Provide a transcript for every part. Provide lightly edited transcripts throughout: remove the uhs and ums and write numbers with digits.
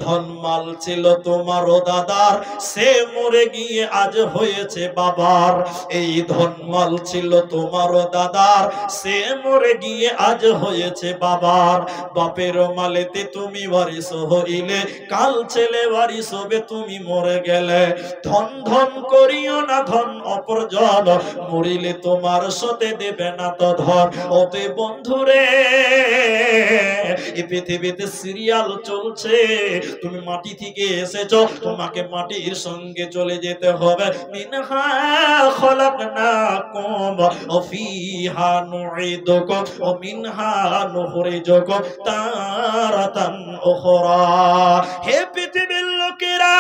ধনমাল ছিল তোমারও দাদার, সে মরে গিয়ে আজ হয়েছে বাবার। এই ধনমাল ছিল তোমারও দাদার, সে মরে গিয়ে আজ হয়েছে বাবার। বাপের মালেতে তুমি ওয়ারিস হইলে, কাল ছেলে ওয়ারিস হবে তুমি মরে গেলে। ধন ধন করিও না ধন অপরজন, মরিলে তোমার সাথে দেবে না তো ধন। ওতে বন্ধুরে এই পৃথিবীতে সিরিয়াল চলছে, তুমি মাটি থেকে এসেছো, তোমাকে মাটির সঙ্গে চলে যেতে হবে। মিনহা খলাকনাকুম ওয়া ফিহা নুঈদুকুম ওয়া মিনহা নুখরিজুকুম তারাতান উখরা। হে পৃথিবীর লোকেরা,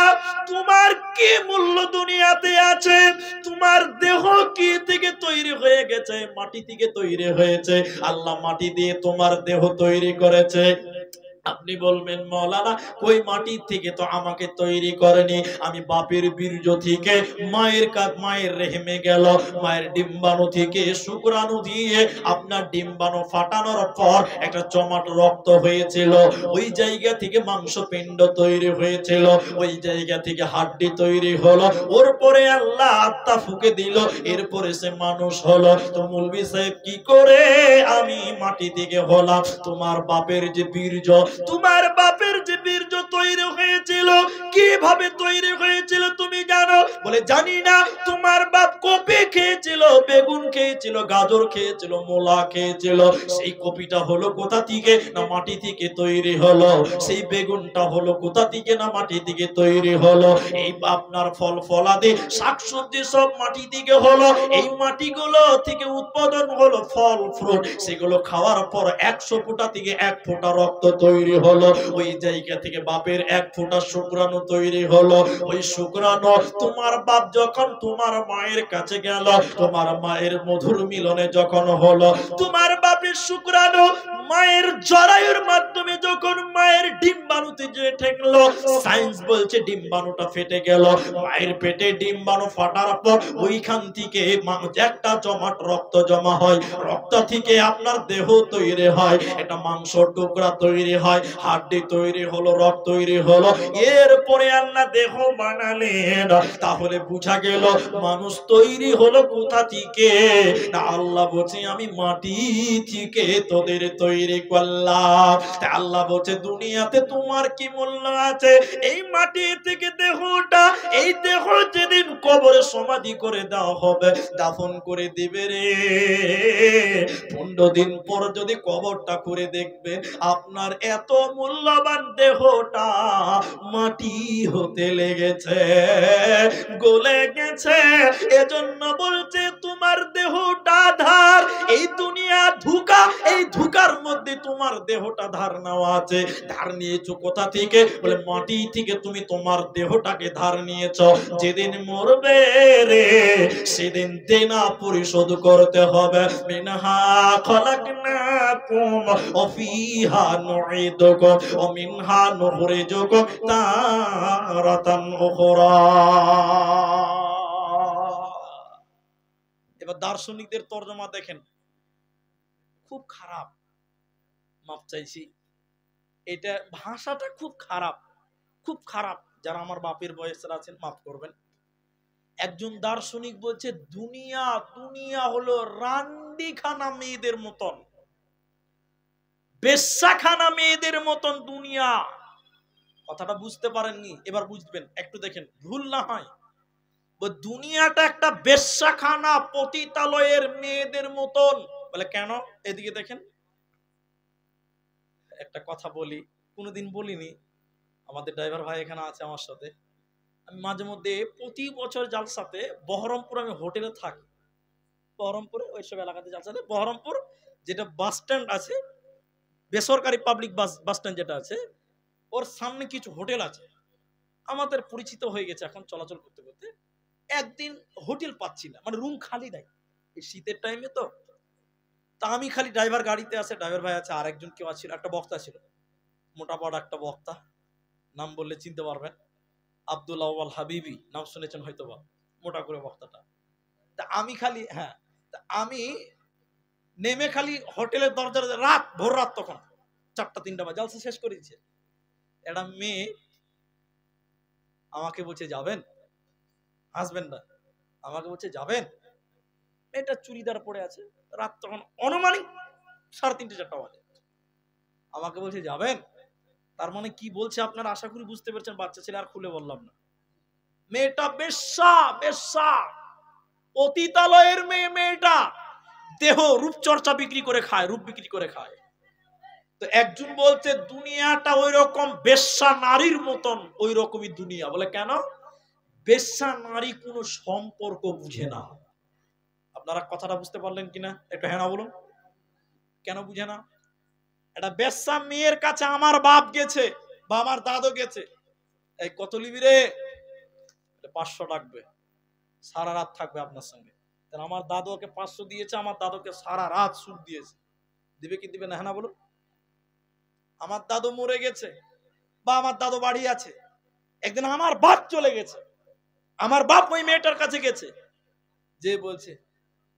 তোমার কি মূল্য দুনিয়াতে আছে? তোমার দেহ কি থেকে তৈরি হয়ে গেছে? মাটি থেকে তৈরি হয়েছে। আল্লাহ মাটি দিয়ে তোমার দেহ তৈরি করেছে। আপনি বলবেন মাওলানা, ওই মাটি থেকে তো আমাকে তৈরি করেনি, আমি বাপের বীর্য থেকে মায়ের রেহেমে গেল, মায়ের ডিম্বাণু থেকে শুক্রাণু দিয়ে আপনার ডিম্বাণু ফাটানোর পর একটা জমাট রক্ত হয়েছিল, ওই জায়গা থেকে মাংসপিণ্ড তৈরি হয়েছিল, ওই জায়গা থেকে হাড্ডি তৈরি হলো, ওর পরে আল্লাহ আত্মা ফুঁকে দিল, এরপরে সে মানুষ হলো। তো মৌলভী সাহেব কি করে আমি মাটি থেকে হলাম? তোমার বাপের যে বীর্য, তোমার বাপের যে বীর্য তৈরি হয়েছিল, কিভাবে তৈরি হয়েছিল তুমি জানো? বলে জানি না। তোমার বাপ কপি খেয়েছিল, বেগুন খেয়েছিল, গাজর খেয়েছিল, মূলা খেয়েছিল। সেই কপিটা হলো কোথা থেকে? না মাটি থেকে তৈরি হলো। সেই বেগুনটা হলো কোথা থেকে? না মাটি থেকে তৈরি হলো। এই আপনার ফল ফলাদি শাকসবজি সব মাটি থেকে হলো। এই মাটিগুলো থেকে উৎপাদন হলো ফল ফ্রুট, সেগুলো খাওয়ার পর 100 ফোঁটা থেকে 1 ফোঁটা রক্ত তৈরি হলো। ওই জায়গা থেকে বাপের 1 ফোঁটা শুক্রাণু তৈরি হলো। ওই শুক্রাণু তোমার বাপ যখন তোমার মায়ের কাছে গেল, তোমার মায়ের মধুর মিলনে যখন হলো, তোমার বাপের শুক্রাণু মায়ের জরায়ুর মাধ্যমে যখন মায়ের ডিম্বাণুতে যে ঠেকলো, সায়েন্স বলছে ডিম্বাণুটা ফেটে গেল। মায়ের পেটে ডিম্বাণু ফাটার পর ওইখান থেকে একটা জমাট রক্ত জমা হয়, রক্ত থেকে আপনার দেহ তৈরি হয়, একটা মাংস টুকরা তৈরি হয়, হাড্ডি তৈরি হলো, রক্ত তৈরি হলো, এরপরে আল্লাহ দেহ বানালেন। তাহলে বুঝা গেল মানুষ তৈরি হলো কোথা থেকে? না আল্লাহ বলছে আমি মাটি থেকে তোদের তৈরি করলাম। আল্লাহ বলছে দুনিয়াতে তোমার কি মূল্য আছে? এই মাটি থেকে দেহটা, এই দেহ যেদিন কবরে সমাধি করে দেওয়া হবে, দাফন করে দিবে রে, 15 দিন পর যদি কবরটা করে দেখবে আপনার এত মূল্যবান দেহটা মাটি হতে লেগেছে, গলে গেছে। এজন্য বলছে তোমার দেহটা ধার, এই দুনিয়া ধোঁকা, এই ধোঁকার মধ্যে তোমার দেহটা ধার নেওয়া আছে। ধার নিয়েছো কোথা থেকে? বলে মাটি থেকে তুমি তোমার দেহটাকে ধার নিয়েছো। যেদিন মরবে রে, সেদিন দেনা পরিশোধ করতে হবে। মিনহা খলাকনাকুম ওয়া ফিহা নুঈদুকুম ওয়া মিনহা নুখরিজুকুম তারাতান উখরা। এবার দার্শনিকদের তরজমা দেখেন, খুব খারাপ, মাপ চাইছি, এটা ভাষাটা খুব খারাপ, খুব খারাপ। যারা আমার বাপের বয়সের আছেন মাফ করবেন। একজন দার্শনিক বলছে দুনিয়া, দুনিয়া হলো রান্ডিখানা মেয়েদের মতন, বেশ্যাখানা মেয়েদের মতন দুনিয়া। কথাটা বুঝতে পারেননি, এবার বুঝবেন, একটু দেখেন ভুল না হয়। দুনিয়াটা একটা বেশ্যাখানা, পতিতালয়ের মেয়েদের মতন। বলে কেন? এদিকে দেখেন, একটা কথা বলি, কোনোদিন বলিনি, আমাদের ড্রাইভার ভাই এখানে আছে আমার সাথে। আমি মাঝে মধ্যে প্রতি বছর জালসাতে বহরমপুর আমি হোটেলে থাকি, বহরমপুরে ওইসব এলাকাতে জালসাতে, বহরমপুর যেটা বাস স্ট্যান্ড আছে, বেসরকারি পাবলিক বাস স্ট্যান্ড যেটা আছে, ওর সামনে কিছু হোটেল আছে, আমাদের পরিচিত হয়ে গেছে এখন চলাচল করতে করতে। একদিন হোটেল পাচ্ছি না, মানে রুম খালি নাই, এই শীতের টাইমে তো। তা আমি খালি, ড্রাইভার গাড়িতে আছে, ড্রাইভার ভাই আছে, আরেকজন কেউ ছিল, একটা বক্তা ছিল, মোটা বড় একটা বক্তা, নাম বললে চিনতে পারবেন, আব্দুল আউয়াল হাবিবি, নাম শুনেছেন হয়তো বা, মোটা করে বক্তাটা। তা আমি খালি, হ্যাঁ, তা আমি নেমে খালি হোটেলের দরজার, রাত ভোর রাত, তখন 4টা 3টা বাজে, জালসা শেষ করে দিচ্ছে। একটা মেয়ে আমাকে বলছে যাবেন, আসবেন না, আমাকে বলছে যাবেন। মেয়েটা চুড়িদার পরে আছে, রাত তখন অনুমানিক 3:30 4টা বাজে। আমাকে বলছে যাবেন, তার মানে কি বলছে আপনারা আশা করি বুঝতে পেরেছেন। বাচ্চা ছেলে, আর খুলে বললাম না। মেয়েটা বেশ্যা, বেশ্যা, পতিতালয়ের মেয়ে। মেয়েটা দেহ রূপচর্চা বিক্রি করে খায়, রূপ বিক্রি করে খায়। তো একজন বলছে দুনিয়াটা ওই রকম বেশ্যা নারীর মতন, ওই রকমই দুনিয়া। বলে কেন? বেশ্যা নারী কোনো সম্পর্ক বুঝে না। আপনারা কথাটা বুঝতে পারলেন কিনা একটু হ্যাঁ না বলুন। কেন বুঝে না? এটা বেশ্যা মেয়ের কাছে আমার বাপ গেছে বা আমার দাদু গেছে, এই কত লিবি রে? 500 ডাকবে, সারা রাত থাকবে আপনার সঙ্গে। তাহলে আমার দাদু ওকে 500 দিয়েছে, আমার দাদুকে সারা রাত সুদ দিয়েছে, দিবে কি দিবে না? হ্যাঁ না বলুন। আমার দাদু মরে গেছে বা আমার দাদু বাড়ি আছে, একদিন আমার বাপ চলে গেছে, আমার বাপ ওই মেয়েটার কাছে গেছে, যে বলছে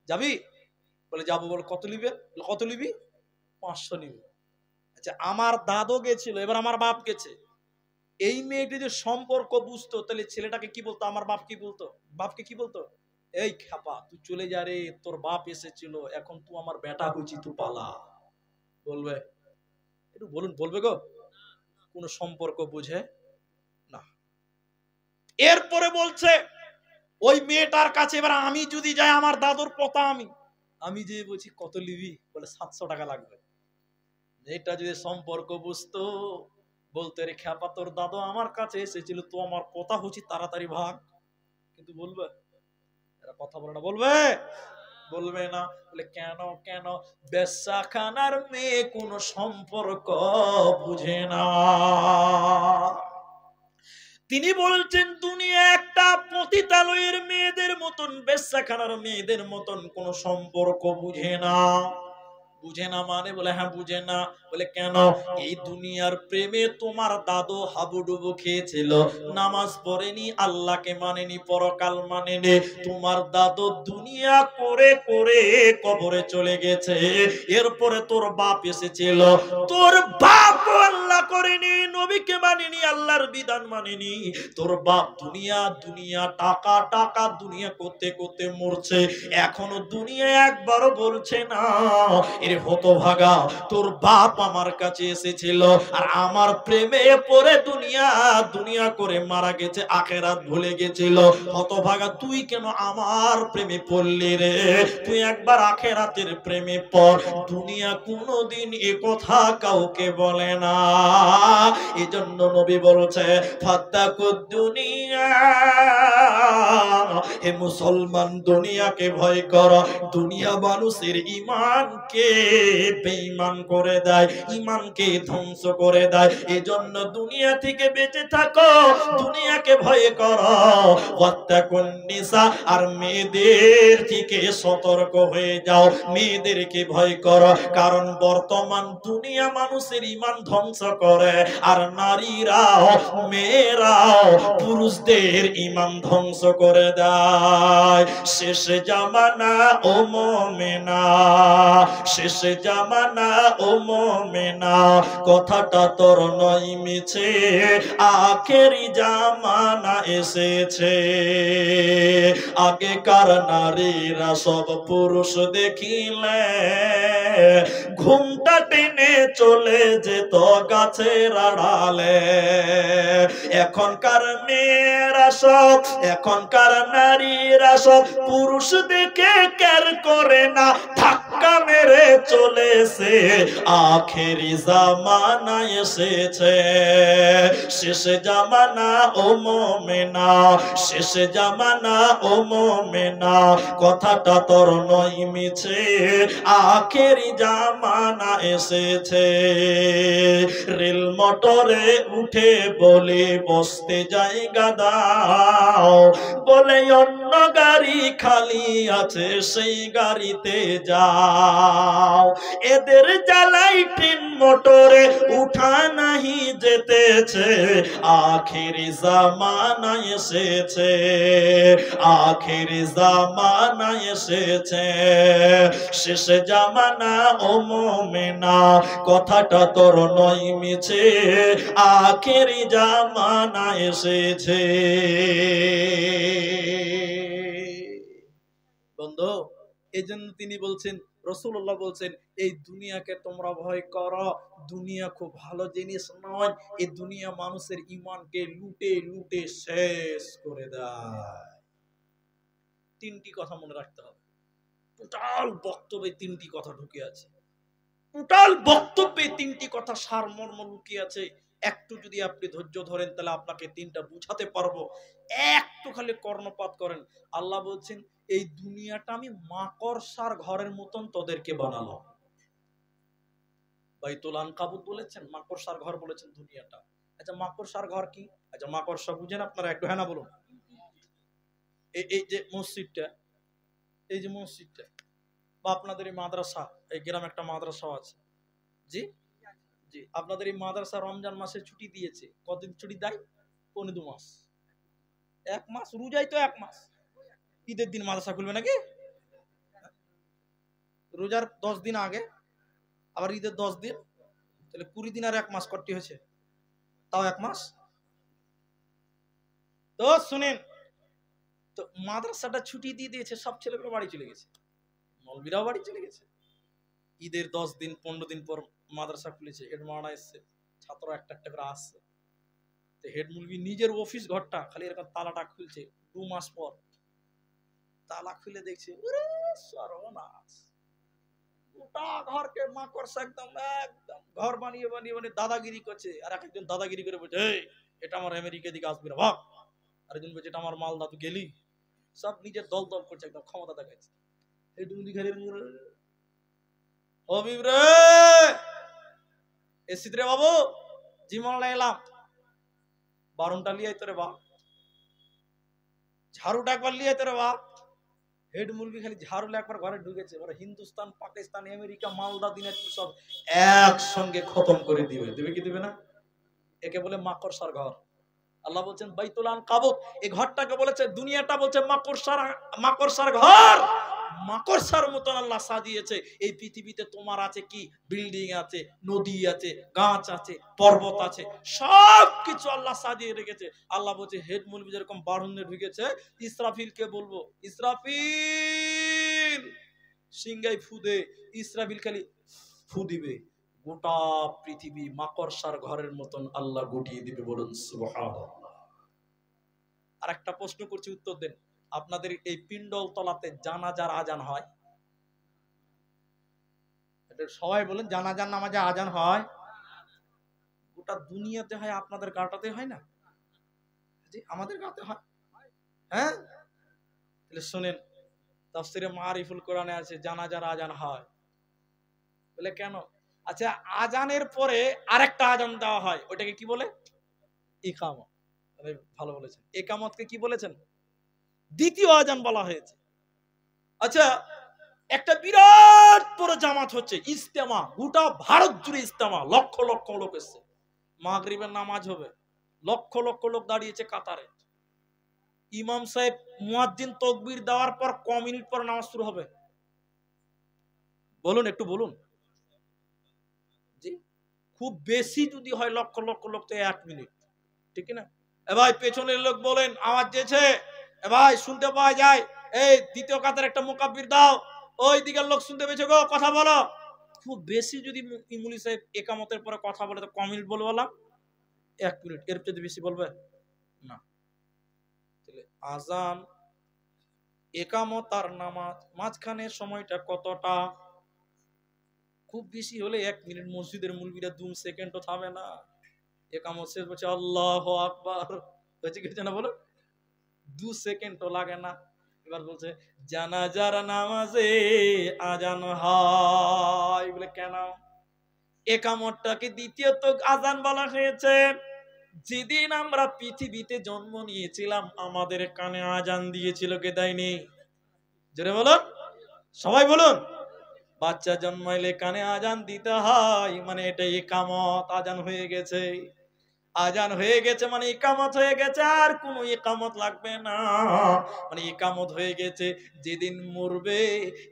যাবি? বলে যাবো। বলে কত নিবে? কত নিবি? 500 নিবে। আচ্ছা, আমার দাদু গেছিল, এবার আমার বাপ গেছে। এই মেয়েটি যে সম্পর্ক বুঝতো, তাহলে ছেলেটাকে কি বলতো? আমার বাপ কি বলতো? বাপকে কি বলতো? এই খাপা, তুই চলে যা রে, তোর বাপ এসেছিল, এখন তুই আমার বেটা হয়েছি, তুই পালা। বলবে? একটু বলুন, বলবে গো? কোন সম্পর্ক বুঝে না। এরপরে বলছে ওই মেয়েটার কাছে এবার আমি যদি যাই, আমার দাদুর পোতা, আমি যে বলছি কত লিবি? বলে 700 টাকা লাগবে। মেয়েটা যদি সম্পর্ক বুঝতো, বলতে রে খ্যাপা, তোর দাদু আমার কাছে এসেছিল, তো আমার পোতা হচ্ছি, তাড়াতাড়ি ভাগ। কিন্তু বলবে? এরা কথা বলে না। বলবে? বলবে না। বলে কেন? কেন? বেশ্যাখানার মেয়ে কোন সম্পর্ক বুঝে না। তিনি বলছেন দুনিয়া একটা পতিতালয়ের মেয়েদের মতন, বেশ্যাখানার মেয়েদের মতন কোন সম্পর্ক বুঝে না। বুঝে না মানে? বলে হ্যাঁ বুঝে না। বলে কেন? এই দুনিয়ার প্রেমে তোমার দাদু হাবুডুবু খেয়েছিল, নামাজ পড়েনি, আল্লাহকে মানেনি, পরকাল মানেনি। তোমার দাদু দুনিয়া করে করে কবরে চলে গেছে। এরপরে তোর বাপ এসেছিল, তোর বাপ আল্লাহ করেনি, নবীকে মানেনি, আল্লাহর বিধান মানেনি। তোর বাপ দুনিয়া দুনিয়া, টাকা টাকা, দুনিয়া করতে করতে মরছে। এখনো দুনিয়া একবারও বলছে না এর হতভাগা, তোর বাপ আমার কাছে এসেছিল আর আমার প্রেমে পড়ে দুনিয়া দুনিয়া করে মারা গেছে, আখেরাত ভুলে গেছিল। হতভাগা, তুই কেন আমার প্রেমে পড়লি রে? তুই একবার আখেরাতের প্রেমে পড়। দুনিয়া কোনোদিন এ কথা কাউকে বলে না। এজন্য নবী বলছে ফাত্তাকুদ দুনিয়া, হে মুসলমান দুনিয়াকে ভয় কর। দুনিয়া মানুষের ঈমানকে বেঈমান করে দেয়, ঈমানকে ধ্বংস করে দেয়। এজন্য দুনিয়া থেকে বেঁচে থাকো, দুনিয়াকে ভয় করো। ওয়াত্তাকুন নিসা, আর মেয়েদের থেকে সতর্ক হয়ে যাও, মেয়েদেরকে ভয় করো। কারণ বর্তমান দুনিয়া মানুষের ঈমান ধ্বংস করে, আর নারীরাও, মেয়েরাও পুরুষদের ঈমান ধ্বংস করে দেয়। শেষে জামানা ও মুমিনা, শেষে জামানা ও মুমিনা, কথাটা তোর নয় মিছে, আখেরি জামানা এসেছে। আগেকার নারীরা সব পুরুষ দেখিলে ঘুমটা টেনে চলে যেত গাছের আড়ালে। এখনকার মেয়েরা সব, এখনকার নারীরা সব পুরুষ দেখে কেয়ার করে না, ধাক্কা মেরে চলেছে। আখেরি জামানা এসেছে, শেষে জামানা ও মুমিনা, শেষে জামানা ও মুমিনা, কথাটা তোর নয় মিছে, আখেরি জামানা এসেছে। রেল মোটরে উঠে বলে বসতে জায়গা দাও, বলে অন্য গাড়ি খালি আছে সেই গাড়িতে যাও। এদের জ্বালাই ট্রেন মোটরে উঠা নাহি যেতেছে, আখির জামানা এসেছে, আখির জামানা এসেছে, শেষ জামানা ও মুমিনা কথাটা তোর নয় মিছে, আখির জামানা এসেছে। বন্ধু, এই জন্য তিনি বলছেন, রাসূলুল্লাহ বলছেন, এই দুনিয়াকে তোমরা ভয় করো, দুনিয়া খুব ভালো জিনিস নয়, এই দুনিয়া মানুষের ঈমানকে লুটে লুটে শেষ করে দেয়। তিনটি কথা মনে রাখতে হবে, টোটাল বক্তব্যে তিনটি কথা ঢুকে আছে, টোটাল বক্তব্যে তিনটি কথা সারমর্ম লুকিয়ে আছে। একটু যদি আপনি ধৈর্য ধরেন তাহলে আপনাকে তিনটা বুঝাতে পারবো। একটু খালি কর্ণপাত করেন। আল্লাহ বলছেন, এই দুনিয়াটা আমি মাকড়সার ঘরের মতন তোদেরকে বানালাম। বাইতুল আনকাবুত বলেছেন, মাকড়সার ঘর বলেছেন দুনিয়াটা। আচ্ছা, মাকড়সার ঘর কি? আচ্ছা, মাকড়সা বুঝেন আপনারা? একটু হ্যাঁ না বলুন। এই যে মসজিদটা, এই যে মসজিদটা, বা আপনাদের এই মাদ্রাসা, এই গ্রামে একটা মাদ্রাসা আছে, জি জি, আপনাদের এই মাদ্রাসা রমজান মাসে ছুটি দিয়েছে। কতদিন ছুটি দেয়? 15 মাস। 1 মাস রোজাই তো 1 মাস। ঈদের দিন মাদ্রাসা খুলবে নাকি? রোজার 10 দিন আগে, আবার ঈদের 10 দিন, তাহলে 20 দিন আর 1 মাস কটি হয়েছে? তাও 1 মাস। তো শুনেন, তো মাদ্রাসাটা ছুটি দিয়ে দিয়েছে, সব ছেলেগুলো বাড়ি চলে গেছে, মৌলবীরাও বাড়ি চলে গেছে। ঈদের 10 দিন 15 দিন পর মাদ্রাসা খুলেছে, হেড মাওলানা এসছে, ছাত্র একটা একটা করে আসছে। তো হেড মুলবি নিজের অফিস ঘরটা খালি এরকম তালাটা খুলছে, 2 মাস পর তালা খুলে দেখছে, ওরে সর্বনাশ, গোটা ঘরকে মাকড়সা একদম একদম ঘর বানিয়ে বানিয়ে বানিয়ে দাদাগিরি করছে। আর একজন দাদাগিরি করে বলছে, এই এটা আমার আমেরিকা দিকে আসবে না ভাগ। আরেকজন বলছে, এটা আমার মালদা, তুই গেলি। সব নিজের দল দল করছে, একদম ক্ষমতা দেখাচ্ছে। হেড মুলবি খালি হবিব রে, এসিদ রে বাবু, জিমলা এলাম, বারণটা লিয়ে তোরে বাপ, ঝাড়ুটা একবার লিয়ে তোরে বাপ। হেড মুরগি খালি ঝাড়ু একবার ঘরে ঢুকেছে, ওরা হিন্দুস্তান, পাকিস্তান, আমেরিকা, মালদা, দিনাজপুর সব একসঙ্গে খতম করে দিবে। দিবে কি দিবে না? একে বলে মাকড়সার ঘর। আল্লাহ বলছেন বাইতুল আনকাবুত, এই ঘরটাকে বলেছে, দুনিয়াটা বলছে মাকড়সার ঘর। মাকড়সার মতন আল্লাহ সাজিয়েছে। এই পৃথিবীতে তোমার আছে কি? বিল্ডিং আছে, নদী আছে, গাছ আছে, পর্বত আছে, সব কিছু আল্লাহ সাজিয়ে রেখেছে। আল্লাহ বলছে, হেড মুলবি যেরকম বারুণে ঢুকেছে, ইসরাফিলকে বলবো, ইসরাফিল সিংগাই ফু দে। ইসরাফিল খালি ফু দিবে, গোটা পৃথিবী মাকড়সার ঘরের মতন আল্লাহ গুটিয়ে দিবে। বলুন সুবহানাল্লাহ। আর একটা প্রশ্ন করছি, উত্তর দেন। আপনাদের এই পিন্ডল তলাতে জানাজার আজান হয়? সবাই বলেন, জানাজার নামাজে আজান হয়? গোটা দুনিয়াতে হয়, আপনাদের গাটাতে হয় না? জি, আমাদের গাতে হয়। হ্যাঁ, তাহলে শুনেন, তাফসিরে মারিফুল কোরআনে আছে জানাজার আজান হয়। বলে কেন? আচ্ছা, আজানের পরে আরেকটা আজান দেওয়া হয়, ওটাকে কি বলে? ইকামত। ভালো বলেছেন, ইকামতকে কি বলেছেন? দ্বিতীয় আজান বলা হয়েছে। আচ্ছা, একটা বিরাট বড় জামাত হচ্ছে, ইজতেমা, গোটা ভারত জুড়ে ইজতেমা, লক্ষ লক্ষ লোক এসছে, মাগরিবের নামাজ হবে, লক্ষ লক্ষ লোক দাঁড়িয়েছে কাতারে। ইমাম সাহেব মুয়াজ্জিন তাকবীর দেওয়ার পর ক মিনিট পর নামাজ শুরু হবে? বলুন, একটু বলুন। জি, খুব বেশি যদি হয় লক্ষ লক্ষ লোক, তো 1 মিনিট, ঠিক না? এ ভাই, পেছনের লোক বলেন, আওয়াজ যেছে, এ ভাই শুনতে পাওয়া যায়, এই দ্বিতীয় কাতার একটা মুকাব্বির দাও, ওই দিকের লোক শুনতে পেয়েছে গো, কথা বলো। খুব বেশি যদি ইমুলি সাহেব একামতের পরে কথা বলে, তো ক মিনিট বলবো? বললাম 1 মিনিট, এর চেয়ে বেশি বলবে না। তাহলে আজান, একামত আর নামাজ, মাঝখানে সময়টা কতটা? খুব বেশি হলে 1 মিনিট। মসজিদের মুলবিরা 2 সেকেন্ডও থামে না। একামত শেষ বলছে আল্লাহু আকবার, হয়েছে কিছু না? বলো, 2 সেকেন্ডও লাগে না। এবার বলছে জানাজার নামাজে আজান হয়। বলে কেন? একামতটাকে দ্বিতীয়ত আজান বলা হয়েছে। যেদিন আমরা পৃথিবীতে জন্ম নিয়েছিলাম, আমাদের কানে আজান দিয়েছিল, কে দেয়নি? জোরে বলুন, সবাই বলুন। বাচ্চা জন্মাইলে কানে আজান দিতে হয়, মানে এটা ইকামত, আজান হয়ে গেছে। আজান হয়ে গেছে মানে ইকামত হয়ে গেছে, আর কোনো ইকামত লাগবে না, মানে ইকামত হয়ে গেছে। যেদিন মরবে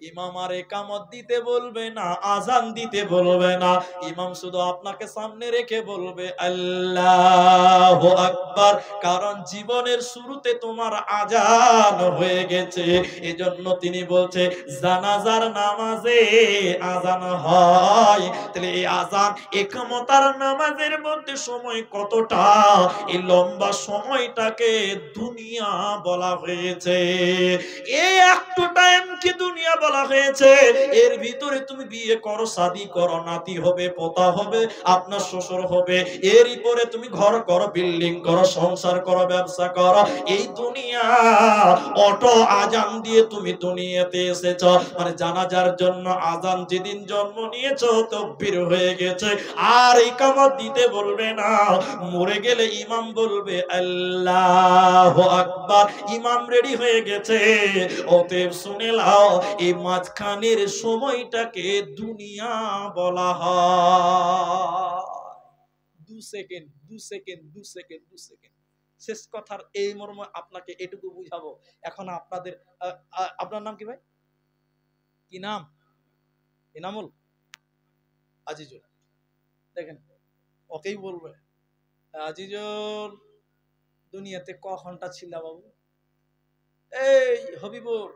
ইমাম আর ইকামত দিতে বলবে না, আজান দিতে বলবে না, ইমাম শুধু আপনাকে সামনে রেখে বলবে আল্লাহু আকবার, কারণ জীবনের শুরুতে তোমার আজান হয়ে গেছে। এজন্য তিনি বলছে জানাজার নামাজে আজান হয়। তাহলে এই আজান ইকামত আর নামাজের মধ্যে সময় কতটা, এই লম্বা সময়টাকে দুনিয়া বলা হয়েছে। এই একটু টাইম কি দুনিয়া বলা হয়েছে। এর ভিতরে তুমি বিয়ে করো, শাদী করো, নাতি হবে, পোতা হবে, আপনার শ্বশুর হবে, এরই পরে তুমি ঘর করো, বিল্ডিং করো, সংসার করো, ব্যবসা করো। এই দুনিয়া অটো আজান দিয়ে তুমি দুনিয়াতে এসেছো, মানে জানাজার জন্য আজান যেদিন জন্ম নিয়েছো তাকবীর হয়ে গেছে, আর ইকামত দিতে বলবে না। মরে গেলে ইমাম বলবে আল্লাহু আকবার, ইমাম রেডি হয়ে গেছে। অতএব শুনে নাও, এই মাঝখানের সময়টাকে দুনিয়া বলা হয়। 2 সেকেন্ড 2 সেকেন্ড 2 সেকেন্ড 2 সেকেন্ড। শেষ কথার এই মর্ম আপনাকে এটুকু বুঝাবো। এখন আপনাদের আপনার নাম কি ভাই? কি নাম? ইনামুল? আজিজুল। দেখেন ওকেই বলবে আজিজুল দুনিয়াতে ক ঘন্টা ছিল বাবু? এই হবিবুর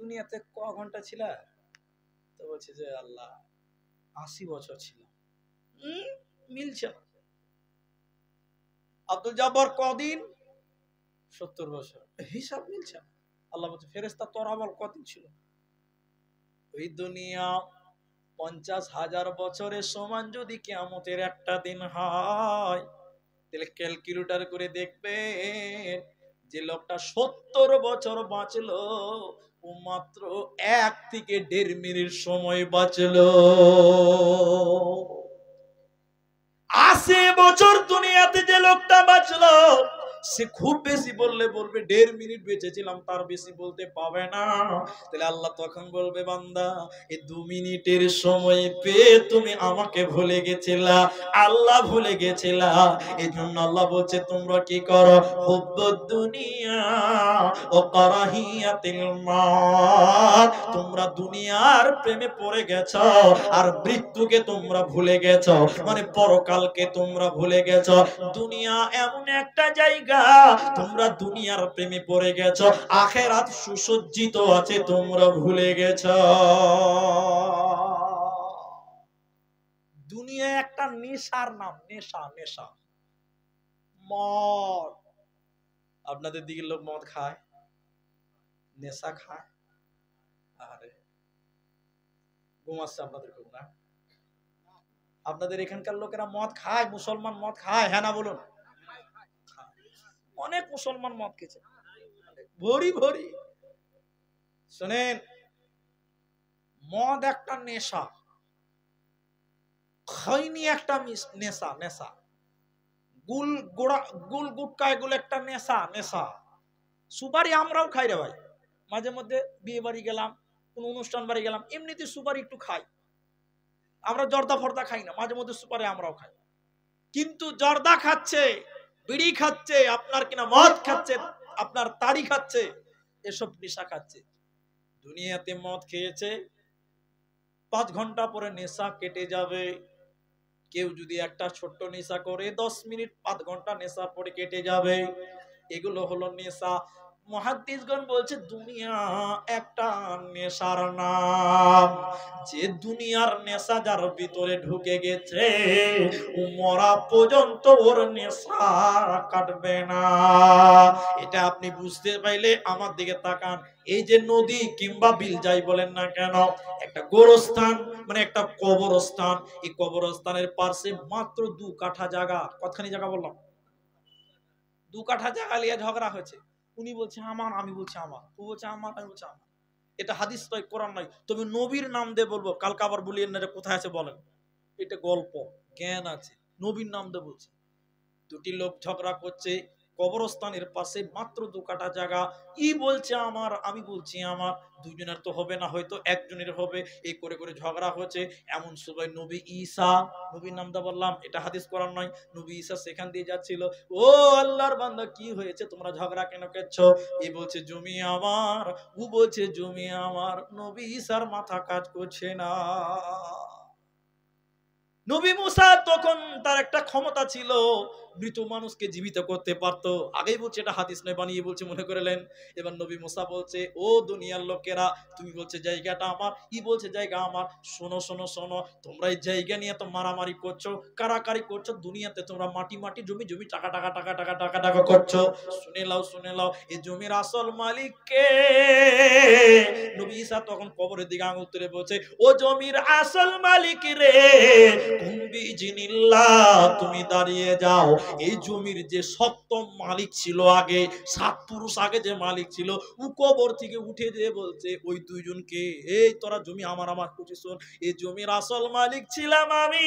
দুনিয়াতে ক ঘন্টা ছিল? তো বলছে যে আল্লাহ 80 বছর ছিল। মিলছে না। আব্দুল জব্বার কদিন? 70 বছর। হিসাব মিলছে না। আল্লাহ বলছে ফেরেশতা তোর আমল কদিন ছিল? ওই দুনিয়া 50,000 বছরের সমান যদি কিয়ামতের একটা দিন হয়, তাহলে ক্যালকুলেটর করে দেখবেন যে লোকটা 70 বছর বাঁচলো, ও মাত্র 1 থেকে 1.5 মিনিট সময় বাঁচলো। 80 বছর দুনিয়াতে যে লোকটা বাঁচলো, সে খুব বেশি বললে বলবে 1.5 মিনিট বেঁচেছিলাম, তার বেশি বলতে পাবে না। তাহলে আল্লাহ তখন বলবে বান্দা এই 2 মিনিটের সময় পেয়ে তুমি আমাকে ভুলে গেছিলা, আল্লাহ ভুলে গেছিলা। এই জন্য আল্লাহ বলছে তোমরা কি করো, হুব্বুদ দুনিয়া ও কারাহিয়াতিল মাউত, তোমরা দুনিয়ার প্রেমে পড়ে গেছো আর মৃত্যুকে তোমরা ভুলে গেছো, মানে পরকালকে তোমরা ভুলে গেছো। দুনিয়া এমন একটা জায়গা, তোমরা দুনিয়ার প্রেমে পড়ে গেছো, আখিরাত সুসজ্জিত আছে তোমরা ভুলে গেছো। দুনিয়া একটা নেশার নাম, নেশা, নেশা। মদ, আপনাদের দিকে লোক মদ খায়, নেশা খায়, আরে ঘুমাচ্ছে আপনাদের খুব না? আপনাদের এখানকার লোকেরা মদ খায়, মুসলমান মদ খায়, হ্যাঁ না বলুন? অনেক মুসলমান মদ খেয়েছে, ভরি ভরি। শুনেন, মদ একটা নেশা, খৈনি একটা নেশা, নেশা, গুল গোড়া, গুল গুটকা এগুলো একটা নেশা, নেশা। সুপারি আমরাও খাই রে ভাই, মাঝে মধ্যে বিয়ে বাড়ি গেলাম, কোন অনুষ্ঠান বাড়ি গেলাম, এমনিতে সুপারি একটু খাই। আমরা জর্দা ফর্দা খাই না, মাঝে মধ্যে সুপারি আমরাও খাই। কিন্তু জর্দা খাচ্ছে, বিড়ি খাচ্ছে, আপনার কিনা মদ খাচ্ছে, আপনার তাড়ি খাচ্ছে, এসব নেশা খাচ্ছে। দুনিয়াতে মদ খেয়েছে, 5 ঘন্টা পরে নেশা কেটে যাবে। কেউ যদি একটা ছোট্ট নেশা করে 10 মিনিট, 5 ঘন্টা নেশা পরে কেটে যাবে। এগুলো হলো নেশা। মুহাদ্দিসগণ বলছে দুনিয়া একটা নেশার নাম। যে দুনিয়ার নেশা যার ভিতরে ঢুকে গেছে, ও মরা পর্যন্ত ওর নেশা কাটবে না। এটা আপনি বুঝতে পাইলে আমার দিকে তাকান। এই যে নদী কিংবা বিল যাই বলেন না কেন, একটা গোরস্থান মানে একটা কবরস্থান, এই কবরস্থানের পাশে মাত্র 2 কাঠা জায়গা। কতখানি জায়গা বললাম? 2 কাঠা জায়গা নিয়ে ঝগড়া হয়েছে। উনি বলছে আমার, আমি বলছি আমার, ও বলছে আমার, আমি বলছি আমার। এটা হাদিস নয়, কোরআন নয়, তবে নবীর নাম দিয়ে বলবো। কালকে আবার বলিয়েন না কোথায় আছে বলেন, এটা গল্প, জ্ঞান আছে, নবীর নাম দিয়ে বলছে। 2টি লোক ঝগড়া করছে, কবরস্থানের পাশে মাত্র 2 কাঠা জায়গা। ই বলছে আমার, আমি বলছি আমার, দুইজনের তো হবে না, হয়তো একজনের হবে। এই করে করে ঝগড়া হচ্ছে। এমন সময় নবী ঈসা, নবীর নামটা বললাম, এটা হাদিস কোরআন নয়, নবী ঈসা সেখান দিয়ে যাচ্ছিল। ও আল্লাহর বান্দা, কি হয়েছে, তোমরা ঝগড়া কেন করছো? এ বলছে জমি আমার, ও বলছে জমি আমার। নবী ঈসার মাথা কাজ করছে না। নবী মুসা তখন তার একটা ক্ষমতা ছিল, মৃত মানুষকে জীবিত করতে পারতো। আগেই বলছে এটা হাদিস নয়, বানিয়ে বলছে মনে করেলেন। এবার নবী মুসা বলছে, ও দুনিয়ার লোকেরা, তুমি বলছে জায়গাটা আমার, ই বলছে জায়গা আমার। শোনো শোনো শোনো, তোমরা এই জায়গা নিয়ে তো মারামারি করছো, কারাকারি করছো, দুনিয়াতে তোমরা মাটি মাটি জমি জমি টাকা টাকা টাকা টাকা টাকা টাকা করছো। শুনে লাও শুনে লাও, এই জমির আসল মালিক কে? নবী ঈসা তখন কবরের দিকে আঙুল তুলে বলছে, ও জমির আসল মালিক রে, তুমি দাঁড়িয়ে যাও। এই জমির যে সপ্তম মালিক ছিল, আগে 7 পুরুষ আগে যে মালিক ছিল, ও কবর থেকে উঠে যেয়ে বলছে ওই দুইজনকে, এই তোরা জমি আমার আমার করছিস, এই জমির আসল মালিক ছিলাম আমি।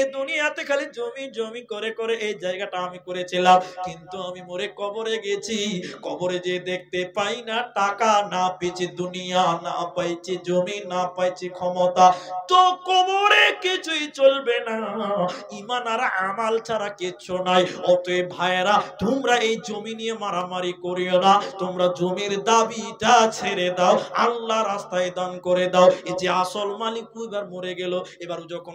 এই দুনিয়াতে খালি জমি জমি করে করে এই জায়গাটা আমি করেছিলাম, কিন্তু আমি মরে কবরে গেছি, কবরে যে দেখতে পাই না টাকা, না পেয়েছি দুনিয়া, না পাইছি জমি, না পাইছি ক্ষমতা, তো কবরে কিছুই চলবে না, ঈমান আর আমাল ছাড়া কিচ্ছু নাই। অতএব ভাইয়েরা, তোমরা এই জমি নিয়ে মারামারি করিও না, তোমরা জমির দাবিটা ছেড়ে দাও, আল্লাহ রাস্তায় দান করে দাও। এই যে আসল মালিক এবার মরে গেল, এবার যখন